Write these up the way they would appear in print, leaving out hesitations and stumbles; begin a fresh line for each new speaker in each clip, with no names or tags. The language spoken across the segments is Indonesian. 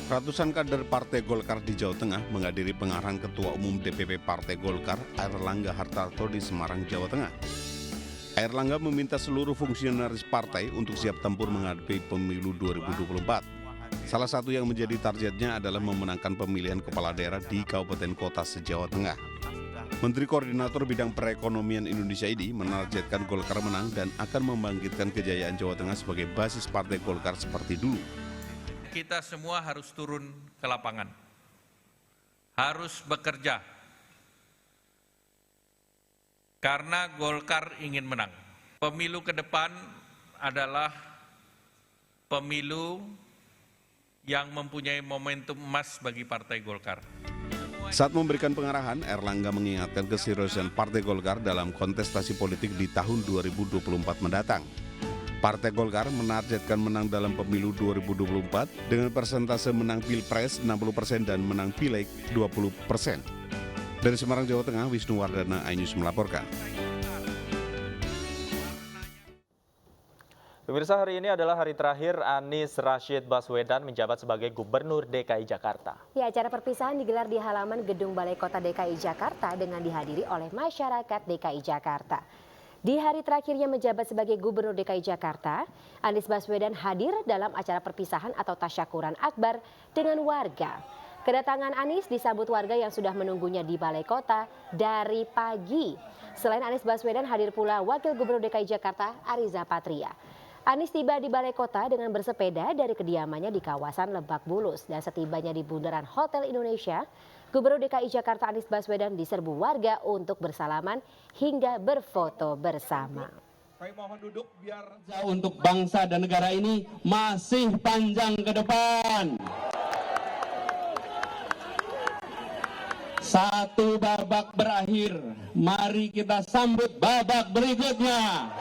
Ratusan kader Partai Golkar di Jawa Tengah menghadiri pengarahan Ketua Umum DPP Partai Golkar, Airlangga Hartarto di Semarang, Jawa Tengah. Airlangga meminta seluruh fungsionaris partai untuk siap tempur menghadapi pemilu 2024. Salah satu yang menjadi targetnya adalah memenangkan pemilihan kepala daerah di kabupaten kota se-Jawa Tengah. Menteri Koordinator Bidang Perekonomian Indonesia ini menargetkan Golkar menang dan akan membangkitkan kejayaan Jawa Tengah sebagai basis Partai Golkar seperti dulu.
Kita semua harus turun ke lapangan, harus bekerja, karena Golkar ingin menang. Pemilu ke depan adalah pemilu yang mempunyai momentum emas bagi Partai Golkar.
Saat memberikan pengarahan, Airlangga mengingatkan keseriusan Partai Golkar dalam kontestasi politik di tahun 2024 mendatang. Partai Golkar menargetkan menang dalam pemilu 2024 dengan persentase menang Pilpres 60% dan menang Pileg 20%. Dari Semarang, Jawa Tengah, Wisnu Wardana, iNews melaporkan.
Pemirsa, hari ini adalah hari terakhir Anies Rashid Baswedan menjabat sebagai Gubernur DKI Jakarta.
Ya, acara perpisahan digelar di halaman Gedung Balai Kota DKI Jakarta dengan dihadiri oleh masyarakat DKI Jakarta. Di hari terakhirnya menjabat sebagai Gubernur DKI Jakarta, Anies Baswedan hadir dalam acara perpisahan atau tasyakuran akbar dengan warga. Kedatangan Anies disambut warga yang sudah menunggunya di Balai Kota dari pagi. Selain Anies Baswedan, hadir pula Wakil Gubernur DKI Jakarta, Ariza Patria. Anies tiba di Balai Kota dengan bersepeda dari kediamannya di kawasan Lebak Bulus. Dan setibanya di Bundaran Hotel Indonesia, Gubernur DKI Jakarta Anies Baswedan diserbu warga untuk bersalaman hingga berfoto bersama.
Saya mohon duduk biar untuk bangsa dan negara ini masih panjang ke depan. Satu babak berakhir, mari kita sambut babak berikutnya.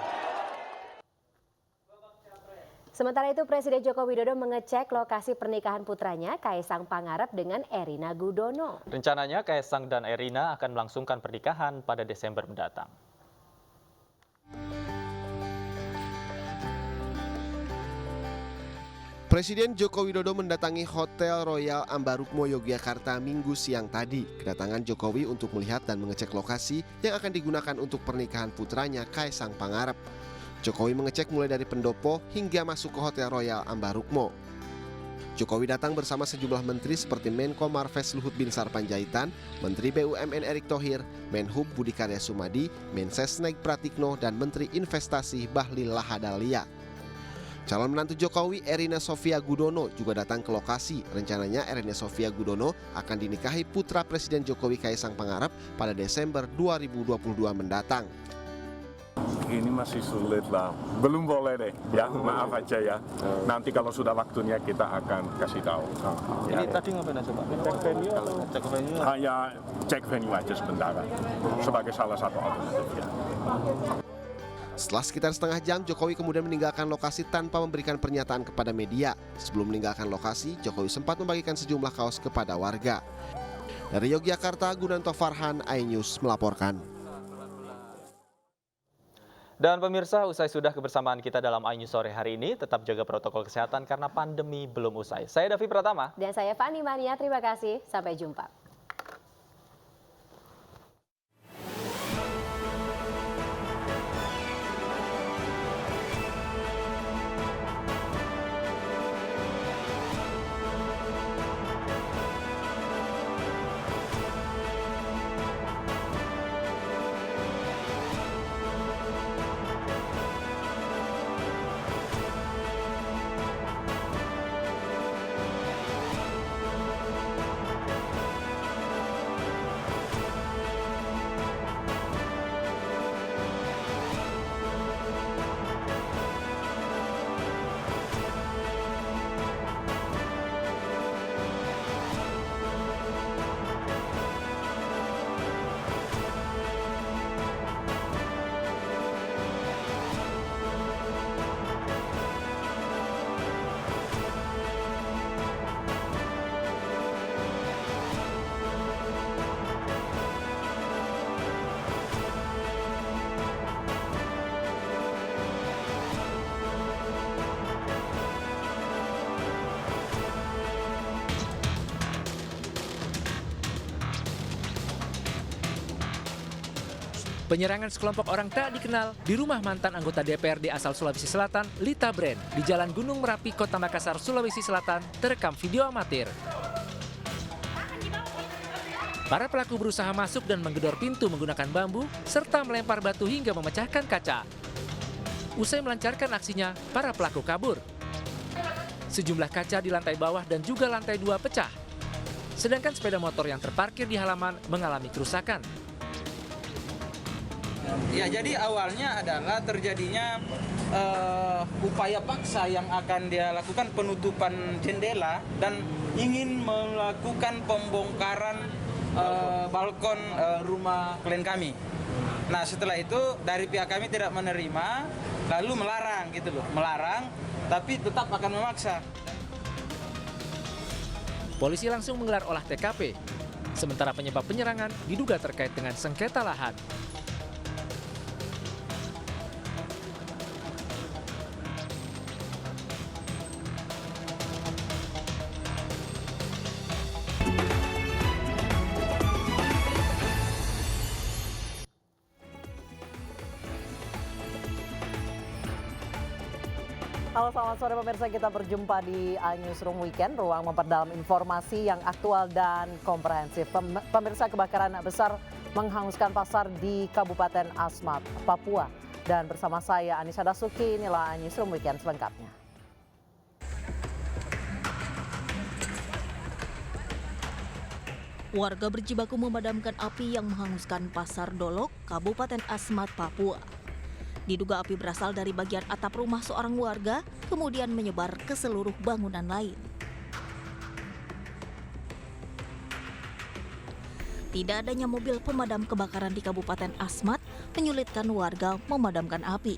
Sementara itu, Presiden Joko Widodo mengecek lokasi pernikahan putranya Kaisang Pangarep dengan Erina Gudono.
Rencananya Kaisang dan Erina akan melangsungkan pernikahan pada Desember mendatang.
Presiden Joko Widodo mendatangi Hotel Royal Ambarukmo Yogyakarta Minggu siang tadi. Kedatangan Jokowi untuk melihat dan mengecek lokasi yang akan digunakan untuk pernikahan putranya Kaisang Pangarep. Jokowi mengecek mulai dari pendopo hingga masuk ke Hotel Royal Ambarukmo. Jokowi datang bersama sejumlah menteri seperti Menko Marves Luhut Binsar Panjaitan, Menteri BUMN Erick Thohir, Menhub Budi Karya Sumadi, Mensesnek Pratikno, dan Menteri Investasi Bahlil Lahadalia. Calon menantu Jokowi, Erina Sofia Gudono, juga datang ke lokasi. Rencananya Erina Sofia Gudono akan dinikahi putra Presiden Jokowi Kaisang Pangarep pada Desember 2022 mendatang.
Ini masih sulit lah, belum boleh deh, ya maaf aja ya. Nanti kalau sudah waktunya kita akan kasih tahu.
Ini tadi ngapain aja Pak? Cek venue atau cek venue?
Hanya cek venue aja sebentar, sebagai salah satu alternatif ya.
Setelah sekitar setengah jam, Jokowi kemudian meninggalkan lokasi tanpa memberikan pernyataan kepada media. Sebelum meninggalkan lokasi, Jokowi sempat membagikan sejumlah kaos kepada warga. Dari Yogyakarta, Gunanto Farhan, iNews melaporkan.
Dan pemirsa, usai sudah kebersamaan kita dalam iNews sore hari ini, tetap jaga protokol kesehatan karena pandemi belum usai. Saya Davi Pratama.
Dan saya Fani Mania, terima kasih. Sampai jumpa.
Penyerangan sekelompok orang tak dikenal di rumah mantan anggota DPRD asal Sulawesi Selatan, Lita Bren, di Jalan Gunung Merapi, Kota Makassar, Sulawesi Selatan, terekam video amatir. Para pelaku berusaha masuk dan menggedor pintu menggunakan bambu, serta melempar batu hingga memecahkan kaca. Usai melancarkan aksinya, para pelaku kabur. Sejumlah kaca di lantai bawah dan juga lantai 2 pecah. Sedangkan sepeda motor yang terparkir di halaman mengalami kerusakan.
Ya, jadi awalnya adalah terjadinya upaya paksa yang akan dia lakukan, penutupan jendela dan ingin melakukan pembongkaran balkon rumah klien kami. Nah, setelah itu dari pihak kami tidak menerima, lalu melarang gitu loh, melarang tapi tetap akan memaksa.
Polisi langsung menggelar olah TKP. Sementara penyebab penyerangan diduga terkait dengan sengketa lahan.
Halo, selamat sore pemirsa, kita berjumpa di iNewsroom Weekend, ruang memperdalam informasi yang aktual dan komprehensif. Pemirsa, kebakaran besar menghanguskan pasar di Kabupaten Asmat, Papua. Dan bersama saya Anissa Dasuki, inilah iNewsroom Weekend selengkapnya.
Warga berjibaku memadamkan api yang menghanguskan Pasar Dolok, Kabupaten Asmat, Papua. Diduga api berasal dari bagian atap rumah seorang warga, kemudian menyebar ke seluruh bangunan lain. Tidak adanya mobil pemadam kebakaran di Kabupaten Asmat menyulitkan warga memadamkan api.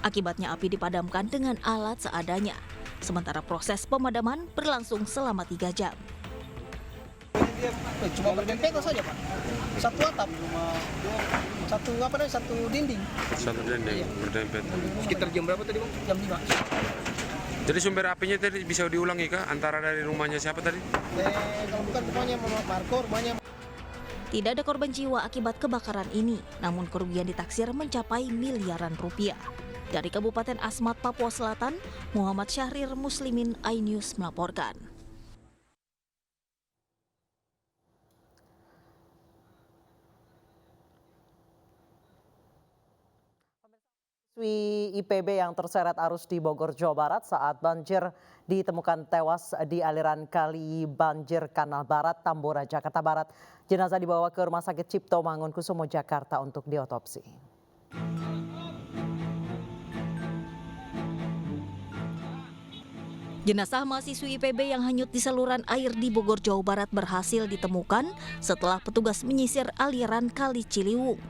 Akibatnya api dipadamkan dengan alat seadanya, sementara proses pemadaman berlangsung selama 3 jam.
Cuma berdempetan saja, Pak. Satu atap, satu dinding.
Satu dinding, berdempetan.
Sekitar jam berapa tadi, Bang? Jam 5.
Jadi sumber apinya tadi bisa diulangi kah? Antara dari rumahnya siapa tadi?
Kalau bukan rumahnya Marco, rumahnya.
Tidak ada korban jiwa akibat kebakaran ini, namun kerugian ditaksir mencapai miliaran rupiah. Dari Kabupaten Asmat, Papua Selatan, Muhammad Syahrir Muslimin, iNews melaporkan.
Siswi IPB yang terseret arus di Bogor, Jawa Barat saat banjir ditemukan tewas di aliran kali banjir Kanal Barat, Tambora, Jakarta Barat. Jenazah dibawa ke Rumah Sakit Cipto Mangunkusumo, Jakarta untuk diotopsi.
Jenazah mahasiswi IPB yang hanyut di saluran air di Bogor, Jawa Barat berhasil ditemukan setelah petugas menyisir aliran Kali Ciliwung.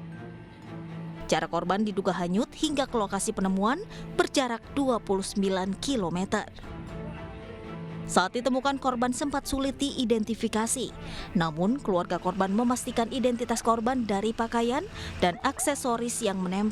Jarak korban diduga hanyut hingga ke lokasi penemuan berjarak 29 km. Saat ditemukan, korban sempat sulit diidentifikasi. Namun keluarga korban memastikan identitas korban dari pakaian dan aksesoris yang menempel